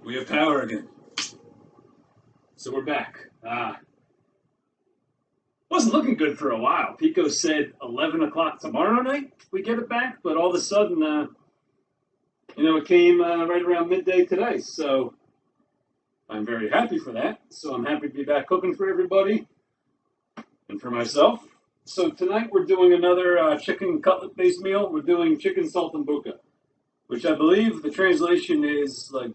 We have power again. So we're back. Wasn't looking good for a while. Pico said 11 o'clock tomorrow night we get it back, but all of a sudden, it came right around midday today. So I'm very happy for that. So I'm happy to be back cooking for everybody and for myself. So tonight we're doing another chicken cutlet based meal. We're doing chicken saltimbocca, which I believe the translation is like,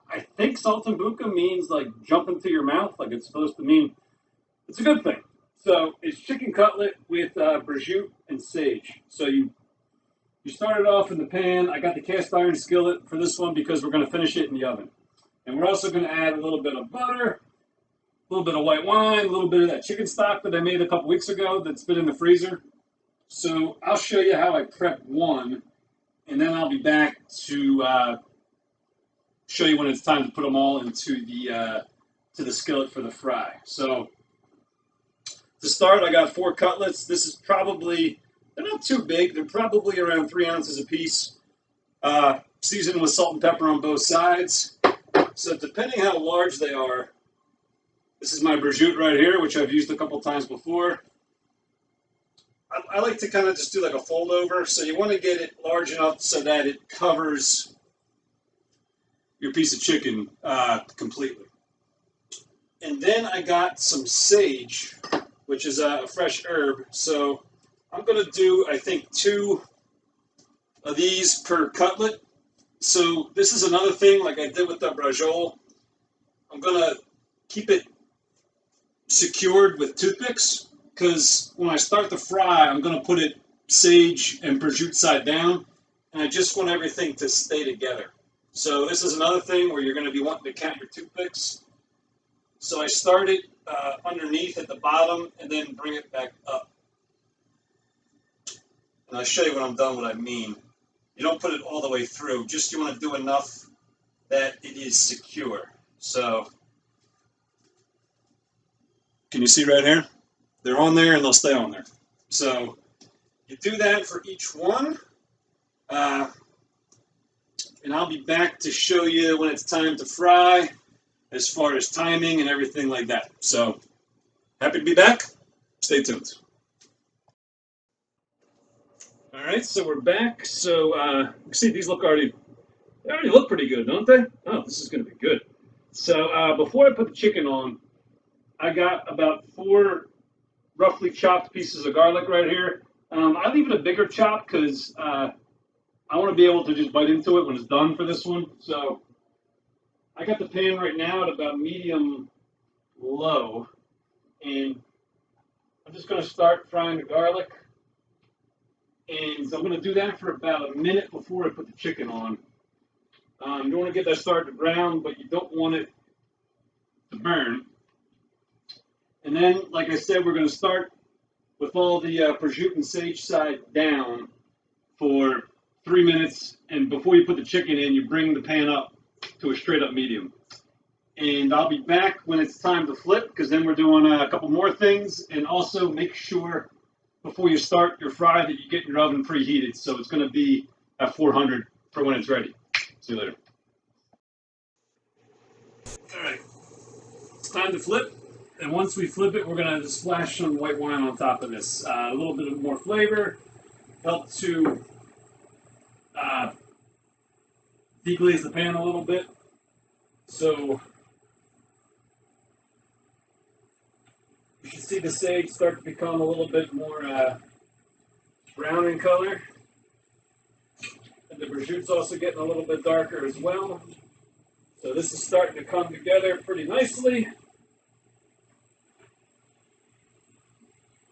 I think Saltimbocca means like jump into your mouth, like it's supposed to mean. It's a good thing. So it's chicken cutlet with prosciutto and sage. So you start it off in the pan. I got the cast iron skillet for this one because we're going to finish it in the oven. And we're also going to add a little bit of butter, a little bit of white wine, a little bit of that chicken stock that I made a couple weeks ago that's been in the freezer. So I'll show you how I prep one, and then I'll be back to show you when it's time to put them all into the skillet for the fry. So to start, I got 4 cutlets. This is probably, they're not too big. They're probably around 3 ounces a piece. Seasoned with salt and pepper on both sides. So depending how large they are, this is my prosciutto right here, which I've used a couple times before. I like to kind of just do like a fold over. So you want to get it large enough so that it covers your piece of chicken completely. And then I got some sage, which is a fresh herb. So I'm going to do, I think, 2 of these per cutlet. So this is another thing, like I did with the braciole. I'm going to keep it secured with toothpicks, because when I start the fry, I'm going to put it sage and prosciutto side down, and I just want everything to stay together. So this is another thing where you're going to be wanting to count your toothpicks. So I start it underneath at the bottom and then bring it back up. And I'll show you when I'm done what I mean. You don't put it all the way through, just you want to do enough that it is secure. So, can you see right here? They're on there and they'll stay on there. So, you do that for each one. And I'll be back to show you when it's time to fry, as far as timing and everything like that. So, happy to be back. Stay tuned. All right, so we're back. So, you see, these they already look pretty good, don't they? Oh, this is going to be good. So, before I put the chicken on, I got about 4 roughly chopped pieces of garlic right here. I leave it a bigger chop because I want to be able to just bite into it when it's done for this one. So, I got the pan right now at about medium low, and I'm just going to start frying the garlic. And so I'm going to do that for about a minute before I put the chicken on. You don't want to get that started to brown, but you don't want it to burn. And then, like I said, we're going to start with all the prosciutto and sage side down for 3 minutes. And before you put the chicken in, you bring the pan up to a straight up medium. And I'll be back when it's time to flip, because then we're doing a couple more things. And also make sure before you start your fry that you get your oven preheated. So it's going to be at 400 for when it's ready. See you later. All right, it's time to flip. And once we flip it, we're going to splash some white wine on top of this. A little bit of more flavor, help to deglaze the pan a little bit. So you can see the sage start to become a little bit more brown in color. And the prosciutto's also getting a little bit darker as well. So this is starting to come together pretty nicely.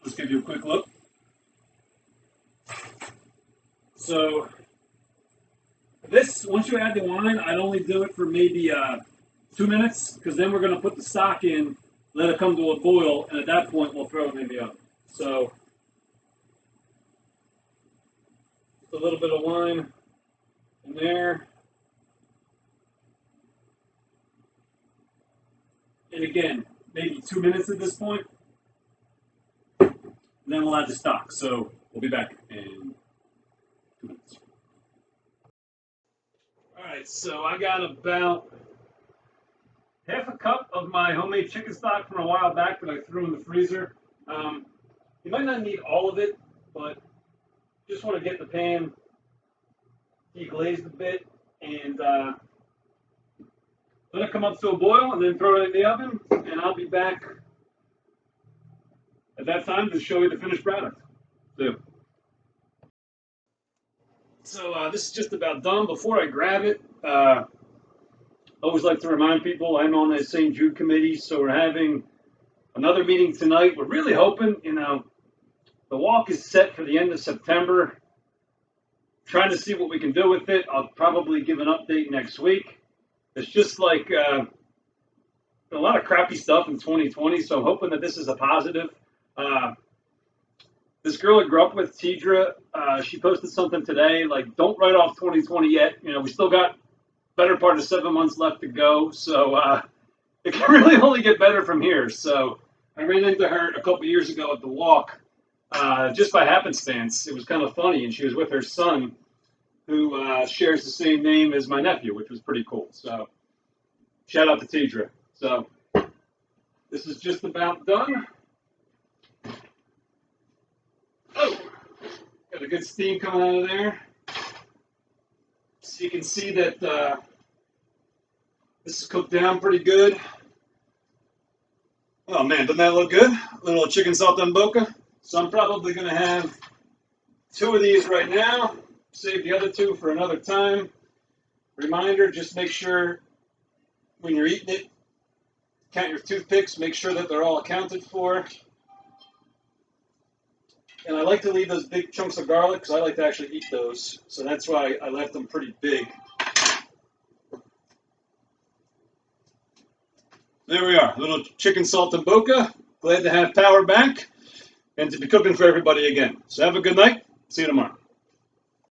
Let's give you a quick look. So this, once you add the wine, I'd only do it for maybe 2 minutes, because then we're going to put the stock in, let it come to a boil, and at that point we'll throw it in the oven. So a little bit of wine in there. And again, maybe 2 minutes at this point. And then we'll add the stock. So we'll be back in 2 minutes. All right. Alright, so I got about half a cup of my homemade chicken stock from a while back that I threw in the freezer. You might not need all of it, but just want to get the pan deglazed a bit and let it come up to a boil and then throw it in the oven, and I'll be back at that time to show you the finished product. So this is just about done. Before I grab it, I always like to remind people I'm on that St. Jude committee, so we're having another meeting tonight. We're really hoping, the walk is set for the end of September. Trying to see what we can do with it. I'll probably give an update next week. It's just like a lot of crappy stuff in 2020, so I'm hoping that this is a positive. This girl I grew up with, Tidra, she posted something today, like, don't write off 2020 yet. We still got better part of 7 months left to go, so it can really only get better from here. So I ran into her a couple years ago at the walk, just by happenstance. It was kind of funny, and she was with her son, who shares the same name as my nephew, which was pretty cool. So shout out to Tidra. So this is just about done. Oh, got a good steam coming out of there. So you can see that this is cooked down pretty good. Oh man, doesn't that look good? A little chicken saltimbocca. So I'm probably going to have 2 of these right now. Save the other 2 for another time. Reminder, just make sure when you're eating it, count your toothpicks, make sure that they're all accounted for. And I like to leave those big chunks of garlic because I like to actually eat those. So that's why I left them pretty big. There we are, a little chicken saltimbocca. Glad to have power back and to be cooking for everybody again. So have a good night. See you tomorrow.